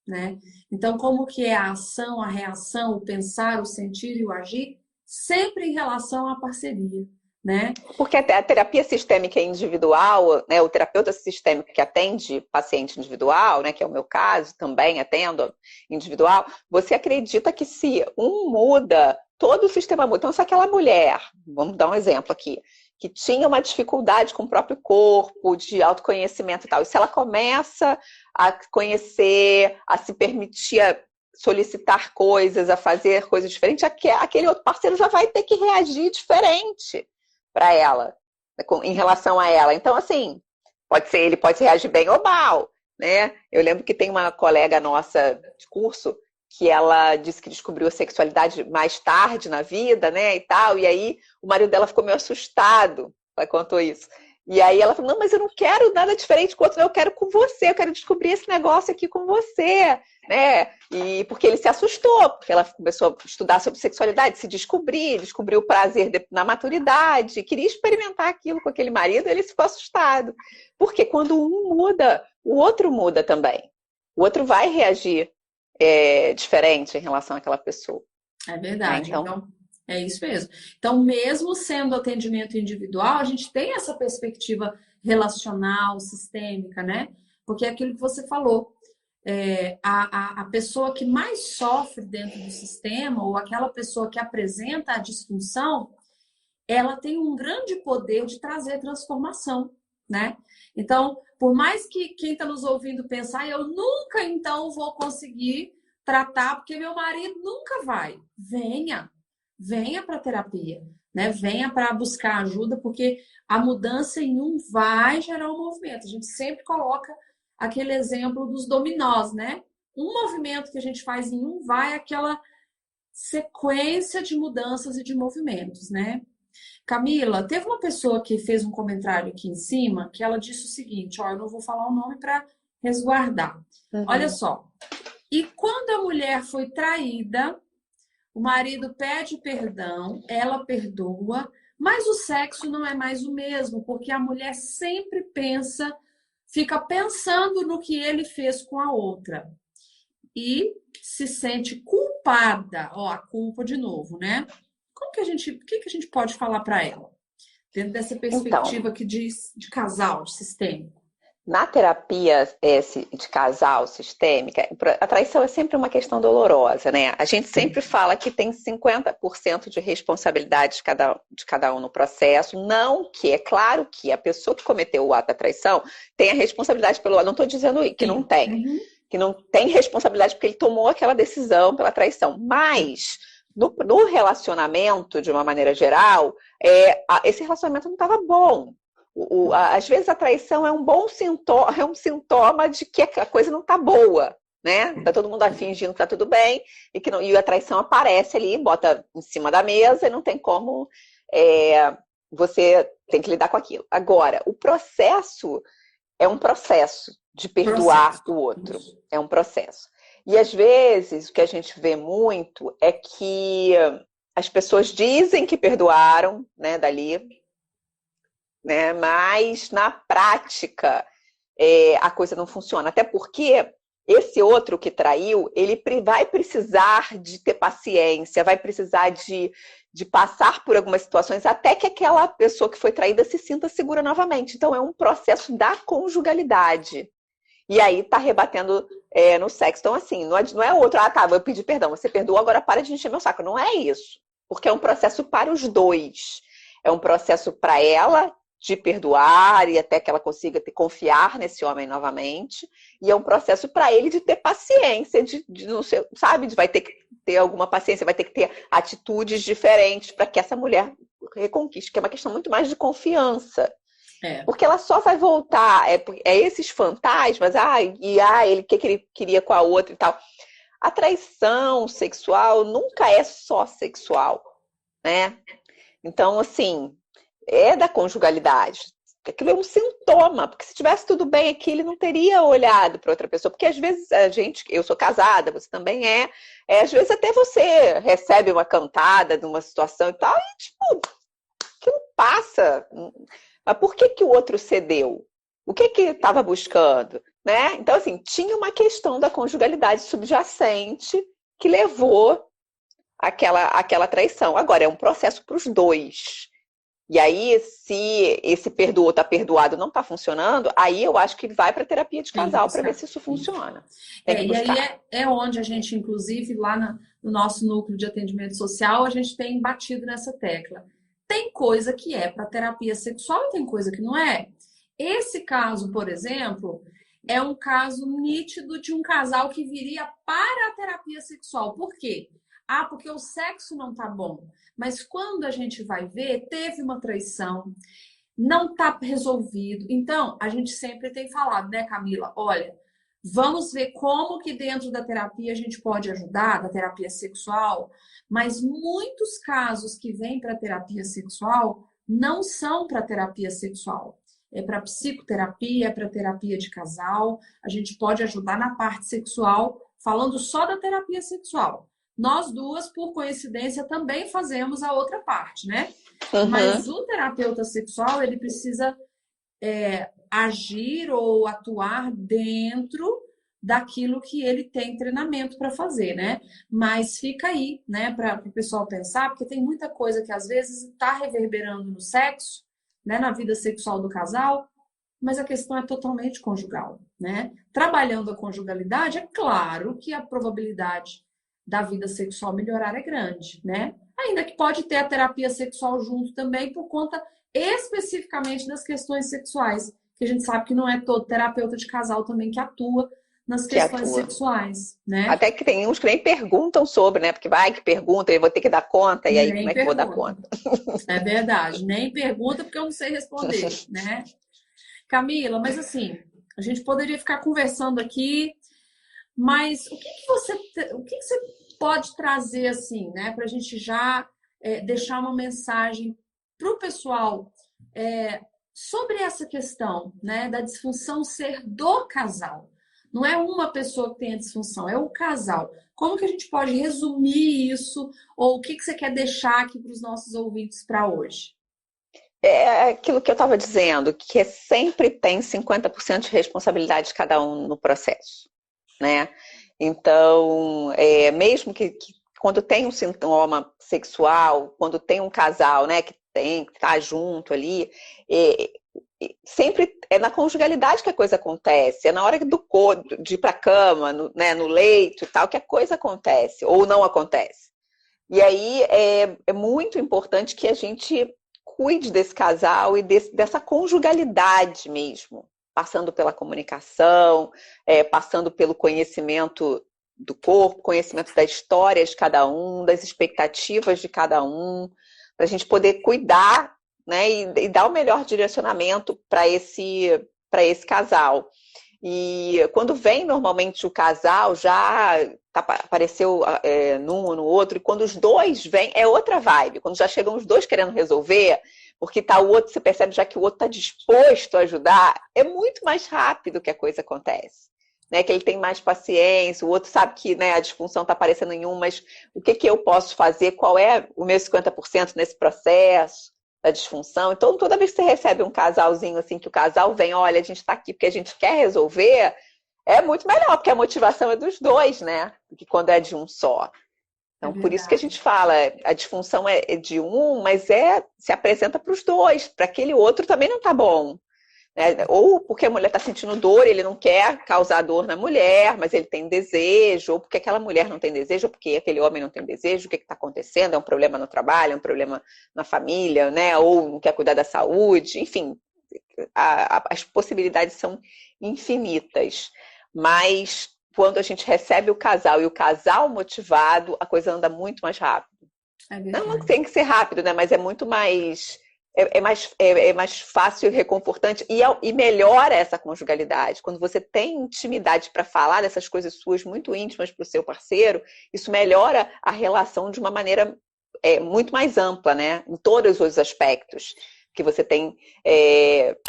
né? Então, como que é a ação, a reação, o pensar, o sentir e o agir, sempre em relação à parceria, né? Porque a terapia sistêmica individual, né, o terapeuta sistêmico que atende paciente individual, né, que é o meu caso, também atendo individual, você acredita que se um muda, todo o sistema muda. Então, se aquela mulher, vamos dar um exemplo aqui, que tinha uma dificuldade com o próprio corpo, de autoconhecimento e tal, e se ela começa a conhecer, a se permitir solicitar coisas, a fazer coisas diferentes, aquele outro parceiro já vai ter que reagir diferente para ela, em relação a ela. Então, assim, ele pode reagir bem ou mal, né? Eu lembro que tem uma colega nossa de curso que ela disse que descobriu a sexualidade mais tarde na vida, né, e tal, e aí o marido dela ficou meio assustado, ela contou isso. E aí ela falou, não, mas eu não quero nada diferente com o outro, eu quero com você, eu quero descobrir esse negócio aqui com você, né? E porque ele se assustou, porque ela começou a estudar sobre sexualidade, se descobrir, descobriu o prazer na maturidade, queria experimentar aquilo com aquele marido, ele ficou assustado. Porque quando um muda, o outro muda também. O outro vai reagir diferente em relação àquela pessoa. É verdade. Então, é isso mesmo. Então, mesmo sendo atendimento individual, a gente tem essa perspectiva relacional, sistêmica, né? Porque é aquilo que você falou. A pessoa que mais sofre dentro do sistema, ou aquela pessoa que apresenta a disfunção, ela tem um grande poder de trazer transformação, né? Então, por mais que quem está nos ouvindo pensar, eu nunca então vou conseguir tratar, porque meu marido nunca vai. Venha para a terapia, né? Venha para buscar ajuda, porque a mudança em um vai gerar um movimento. A gente sempre coloca aquele exemplo dos dominós, né? Um movimento que a gente faz em um vai aquela sequência de mudanças e de movimentos, né? Camila, teve uma pessoa que fez um comentário aqui em cima que ela disse o seguinte, ó, eu não vou falar o nome para resguardar. Olha só. E quando a mulher foi traída, o marido pede perdão, ela perdoa, mas o sexo não é mais o mesmo, porque a mulher sempre fica pensando no que ele fez com a outra. E se sente culpada, ó, a culpa de novo, né? O que a gente pode falar para ela? Dentro dessa perspectiva que diz de casal, de sistêmico. Na terapia de casal sistêmica, a traição é sempre uma questão dolorosa, né? A gente sempre fala que tem 50% de responsabilidade de cada um no processo. Não que, é claro que a pessoa que cometeu o ato da traição tem a responsabilidade pelo ato. Não estou dizendo que não tem. Que não tem responsabilidade porque ele tomou aquela decisão pela traição. Mas, no relacionamento, de uma maneira geral, esse relacionamento não estava bom. Às vezes a traição é um bom sintoma, sintoma de que a coisa não está boa, né? Tá todo mundo fingindo que tá tudo bem e a traição aparece ali, bota em cima da mesa e não tem como você tem que lidar com aquilo. Agora, o processo é um processo de perdoar o outro, é um processo. E às vezes o que a gente vê muito é que as pessoas dizem que perdoaram, né, dali, né? Mas na prática a coisa não funciona. Até porque esse outro que traiu, ele vai precisar de ter paciência, vai precisar de passar por algumas situações até que aquela pessoa que foi traída se sinta segura novamente. Então é um processo da conjugalidade. E aí tá rebatendo no sexo. Então assim, não é outro, tá, vou pedir perdão, você perdoou, agora para de encher meu saco. Não é isso. Porque é um processo para os dois. É um processo para ela de perdoar e até que ela consiga confiar nesse homem novamente. E é um processo para ele de ter paciência, de não ser, sabe? Vai ter que ter alguma paciência, vai ter que ter atitudes diferentes para que essa mulher reconquiste, que é uma questão muito mais de confiança. Porque ela só vai voltar, esses fantasmas, ele que ele queria com a outra e tal. A traição sexual nunca é só sexual, né? Então, assim, é da conjugalidade. Aquilo é um sintoma, porque se tivesse tudo bem aqui, ele não teria olhado para outra pessoa. Porque às vezes eu sou casada, você também às vezes até você recebe uma cantada de uma situação e tal, e tipo, aquilo passa. Mas por que o outro cedeu? O que estava buscando? Né? Então, assim, tinha uma questão da conjugalidade subjacente que levou àquela traição. Agora, é um processo para os dois. E aí, se esse perdoou, tá perdoado, não tá funcionando, aí eu acho que vai para terapia de casal para ver se isso funciona. E aí é onde a gente, inclusive, lá no nosso núcleo de atendimento social, a gente tem batido nessa tecla. Tem coisa que é para terapia sexual e tem coisa que não é. Esse caso, por exemplo, é um caso nítido de um casal que viria para a terapia sexual. Por quê? Porque o sexo não tá bom. Mas quando a gente vai ver, teve uma traição, não tá resolvido. Então, a gente sempre tem falado, né, Camila? Olha, Vamos ver como que dentro da terapia a gente pode ajudar, da terapia sexual, mas muitos casos que vêm para terapia sexual não são para terapia sexual. É para psicoterapia, é para terapia de casal. A gente pode ajudar na parte sexual, falando só da terapia sexual. Nós duas, por coincidência, também fazemos a outra parte, né? Mas o terapeuta sexual, ele precisa agir ou atuar dentro daquilo que ele tem treinamento para fazer, né? Mas fica aí, né, para o pessoal pensar, porque tem muita coisa que às vezes está reverberando no sexo, né, na vida sexual do casal, mas a questão é totalmente conjugal, né? Trabalhando a conjugalidade, é claro que a probabilidade da vida sexual melhorar é grande, né? Ainda que pode ter a terapia sexual junto também por conta especificamente das questões sexuais, que a gente sabe que não é todo terapeuta de casal também que atua nas questões sexuais, né? Até que tem uns que nem perguntam sobre, né? Porque vai que pergunta, eu vou ter que dar conta, e aí Nem como é que eu vou dar conta? É verdade, nem pergunta porque eu não sei responder, né? Camila, mas assim, a gente poderia ficar conversando aqui, mas o que você pode trazer assim, né, para a gente já deixar uma mensagem para o pessoal sobre essa questão, né, da disfunção ser do casal? Não é uma pessoa que tem a disfunção, é o casal. Como que a gente pode resumir isso? Ou o que você quer deixar aqui para os nossos ouvintes para hoje? É aquilo que eu estava dizendo, que sempre tem 50% de responsabilidade de cada um no processo, né? Então, mesmo que quando tem um sintoma sexual, quando tem um casal, né, que tá junto ali, sempre é na conjugalidade que a coisa acontece, é na hora de ir para a cama, no leito e tal, que a coisa acontece, ou não acontece. E aí é muito importante que a gente cuide desse casal e dessa conjugalidade mesmo, passando pela comunicação, passando pelo conhecimento do corpo, conhecimento da história de cada um, das expectativas de cada um, para a gente poder cuidar, né, e dar o melhor direcionamento para esse casal. E quando vem normalmente o casal, já apareceu num ou no outro, e quando os dois vêm, é outra vibe. Quando já chegam os dois querendo resolver, porque tá o outro, você percebe já que o outro está disposto a ajudar, é muito mais rápido que a coisa acontece. Né, que ele tem mais paciência, o outro sabe que, né, a disfunção está aparecendo em um, mas o que eu posso fazer? Qual é o meu 50% nesse processo da disfunção? Então, toda vez que você recebe um casalzinho assim, que o casal vem, olha, a gente está aqui porque a gente quer resolver, é muito melhor, porque a motivação é dos dois, né? Do que quando é de um só. Então, por isso que a gente fala, a disfunção é de um, mas se apresenta para os dois, para aquele outro também não está bom. Né? Ou porque a mulher está sentindo dor, ele não quer causar dor na mulher, mas ele tem desejo, ou porque aquela mulher não tem desejo, ou porque aquele homem não tem desejo, o que está acontecendo? É um problema no trabalho, é um problema na família, né? Ou não quer cuidar da saúde, enfim, as possibilidades são infinitas. Mas quando a gente recebe o casal e o casal motivado, a coisa anda muito mais rápido. Não tem que ser rápido, né? Mas é muito mais... É mais fácil e reconfortante e melhora essa conjugalidade. Quando você tem intimidade para falar dessas coisas suas muito íntimas para o seu parceiro, isso melhora a relação de uma maneira muito mais ampla, né? Em todos os aspectos. Que você tem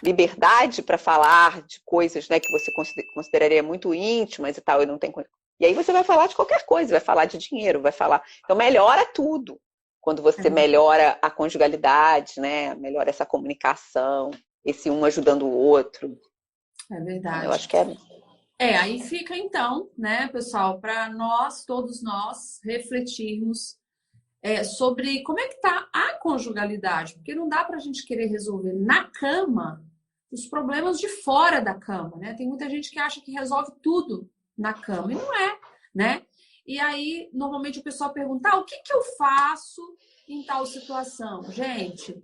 liberdade para falar de coisas, né, que você consideraria muito íntimas e tal, e não tem. E aí você vai falar de qualquer coisa, vai falar de dinheiro, vai falar. Então melhora tudo. Quando você melhora a conjugalidade, né? Melhora essa comunicação, esse um ajudando o outro. É verdade. Eu acho que aí fica então, né, pessoal, para todos nós, refletirmos sobre como é que tá a conjugalidade, porque não dá para a gente querer resolver na cama os problemas de fora da cama, né? Tem muita gente que acha que resolve tudo na cama, e não é, né? E aí, normalmente o pessoal pergunta, o que eu faço em tal situação? Gente,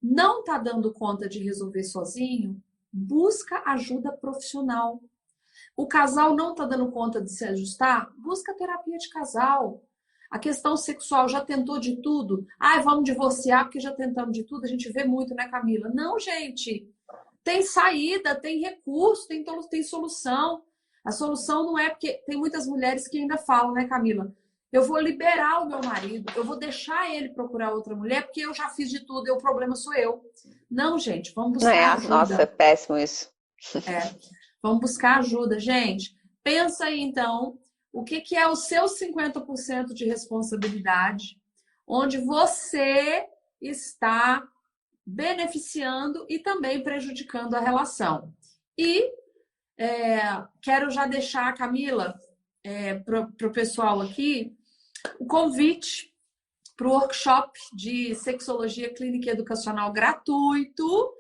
não tá dando conta de resolver sozinho? Busca ajuda profissional. O casal não tá dando conta de se ajustar? Busca terapia de casal. A questão sexual já tentou de tudo? Vamos divorciar porque já tentamos de tudo? A gente vê muito, né, Camila? Não, gente. Tem saída, tem recurso, tem solução. A solução não é porque tem muitas mulheres que ainda falam, né, Camila? Eu vou liberar o meu marido, eu vou deixar ele procurar outra mulher porque eu já fiz de tudo e o problema sou eu. Não, gente, vamos buscar Nossa, é ajuda. péssimo isso. Vamos buscar ajuda, gente. Pensa aí, então, o que é o seu 50% de responsabilidade, onde você está beneficiando e também prejudicando a relação. E quero já deixar, Camila, para o pessoal aqui, o convite para o workshop de sexologia clínica e educacional gratuito.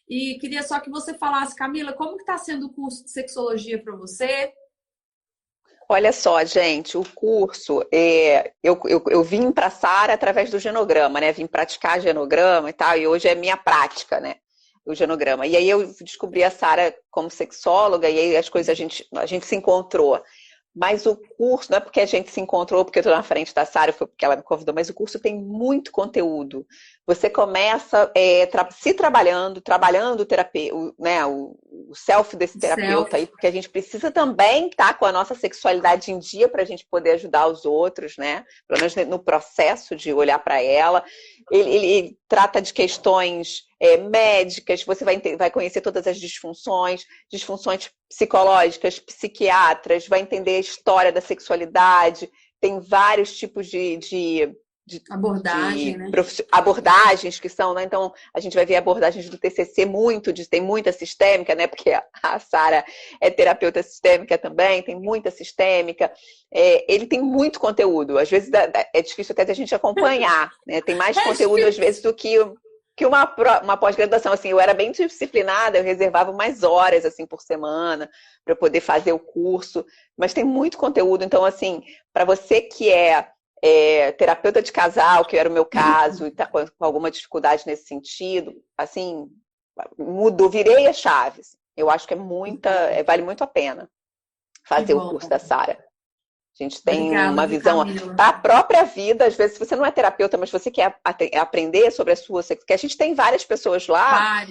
E queria só que você falasse, Camila, como que está sendo o curso de sexologia para você? Olha só, gente, o curso, eu vim para a Sara através do genograma, né? Vim praticar genograma e tal, e hoje é minha prática, né? O genograma. E aí eu descobri a Sara como sexóloga, e aí as coisas a gente se encontrou. Mas o curso, não é porque a gente se encontrou, porque eu estou na frente da Sara, foi porque ela me convidou, mas o curso tem muito conteúdo. Você começa se trabalhando né, o self desse terapeuta aí, porque a gente precisa também estar com a nossa sexualidade em dia para a gente poder ajudar os outros, né? Pelo menos no processo de olhar para ela. Ele trata de questões médicas, você vai conhecer todas as disfunções psicológicas, psiquiatras, vai entender a história da sexualidade, tem vários tipos de abordagem, né? Abordagens que são, né? Então, a gente vai ver abordagens do TCC tem muita sistêmica, né? Porque a Sara é terapeuta sistêmica também, tem muita sistêmica. Ele tem muito conteúdo. Às vezes é difícil até a gente acompanhar, né? Tem mais conteúdo, às vezes, do que uma pós-graduação. Assim, eu era bem disciplinada, eu reservava umas horas assim por semana para poder fazer o curso, mas tem muito conteúdo. Então, assim, para você que é terapeuta de casal, que era o meu caso, e está com alguma dificuldade nesse sentido, assim, virei as chaves. Eu acho que vale muito a pena fazer o curso da Sara. A gente tem uma visão para a própria vida. Às vezes, se você não é terapeuta, mas você quer aprender sobre a sua sexualidade, que a gente tem várias pessoas lá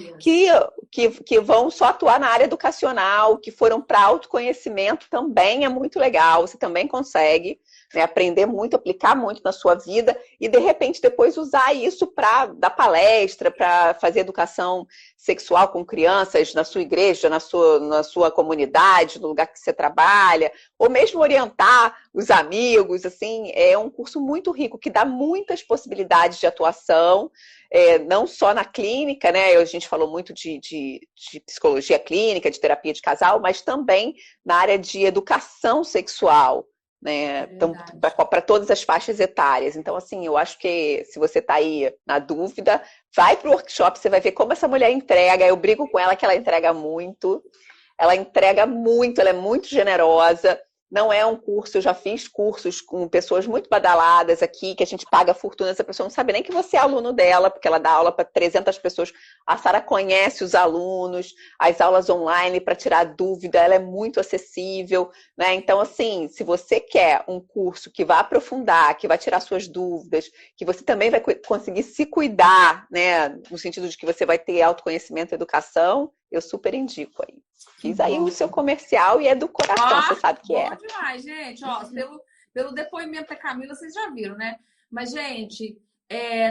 que vão só atuar na área educacional, que foram para autoconhecimento, também é muito legal. Você também consegue, né, aprender muito, aplicar muito na sua vida e, de repente, depois usar isso para dar palestra, para fazer educação sexual com crianças na sua igreja, na sua comunidade, no lugar que você trabalha, ou mesmo orientar os amigos. Assim, é um curso muito rico, que dá muitas possibilidades de atuação, não só na clínica, né? A gente falou muito de psicologia clínica, de terapia de casal, mas também na área de educação sexual, né? Então, para todas as faixas etárias. Então, assim, eu acho que se você está aí na dúvida, vai para o workshop, você vai ver como essa mulher entrega. Eu brigo com ela que ela entrega muito, ela é muito generosa. Não é um curso, eu já fiz cursos com pessoas muito badaladas aqui, que a gente paga fortuna, essa pessoa não sabe nem que você é aluno dela, porque ela dá aula para 300 pessoas. A Sara conhece os alunos, as aulas online para tirar dúvida, ela é muito acessível, né? Então, assim, se você quer um curso que vai aprofundar, que vai tirar suas dúvidas, que você também vai conseguir se cuidar, né? No sentido de que você vai ter autoconhecimento e educação, eu super indico aí. Fiz aí o seu comercial e é do coração, você sabe que é. Bom demais, gente. Ó, pelo depoimento da Camila, vocês já viram, né? Mas, gente,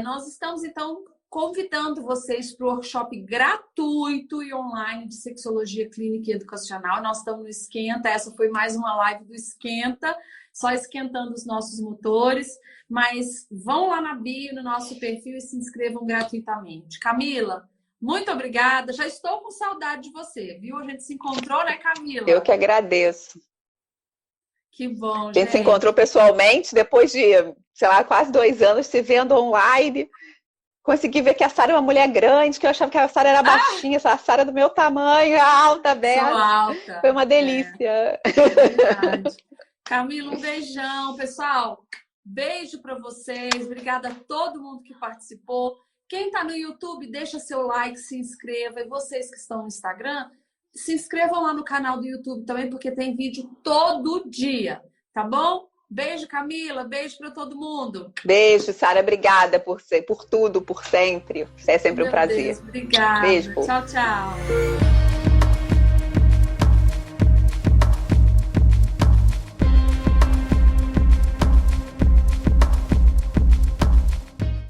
nós estamos, então, convidando vocês para o workshop gratuito e online de sexologia clínica e educacional. Nós estamos no Esquenta. Essa foi mais uma live do Esquenta, só esquentando os nossos motores. Mas vão lá na bio, no nosso perfil e se inscrevam gratuitamente. Camila, muito obrigada. Já estou com saudade de você, viu? A gente se encontrou, né, Camila? Eu que agradeço. Que bom, gente. A gente se encontrou pessoalmente depois de, sei lá, quase 2 anos se vendo online. Consegui ver que a Sara é uma mulher grande, que eu achava que a Sara era baixinha, a Sara do meu tamanho, alta, bela. Sou alta. Foi uma delícia. Verdade. Camila, um beijão. Pessoal, beijo para vocês. Obrigada a todo mundo que participou. Quem está no YouTube, deixa seu like, se inscreva. E vocês que estão no Instagram, se inscrevam lá no canal do YouTube também, porque tem vídeo todo dia, tá bom? Beijo, Camila. Beijo para todo mundo. Beijo, Sara. Obrigada por tudo, por sempre. É sempre um prazer. Deus, obrigada. Beijo. Tchau, tchau.